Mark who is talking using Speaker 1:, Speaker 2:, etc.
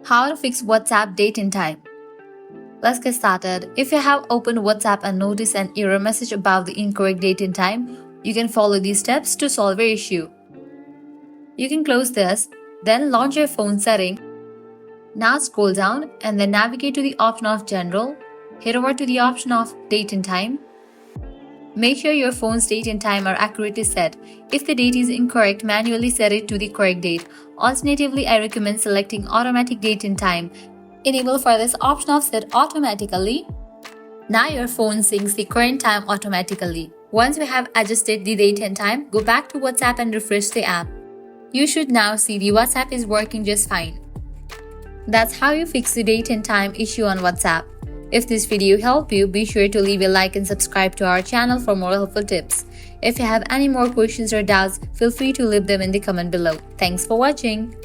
Speaker 1: How to fix WhatsApp date and time. Let's get started. If you have opened WhatsApp and noticed an error message about the incorrect date and time, you can follow these steps to solve your issue. You can close this, then launch your phone setting. Now scroll down and then navigate to the option of General. Head over to the option of Date and Time. Make sure your phone's date and time are accurately set. If the date is incorrect, manually set it to the correct date. Alternatively, I recommend selecting Automatic Date and Time. Enable for this option of Set Automatically. Now your phone syncs the current time automatically. Once you have adjusted the date and time, go back to WhatsApp and refresh the app. You should now see the WhatsApp is working just fine. That's how you fix the date and time issue on WhatsApp. If this video helped you, be sure to leave a like and subscribe to our channel for more helpful tips. If you have any more questions or doubts, feel free to leave them in the comment below. Thanks for watching.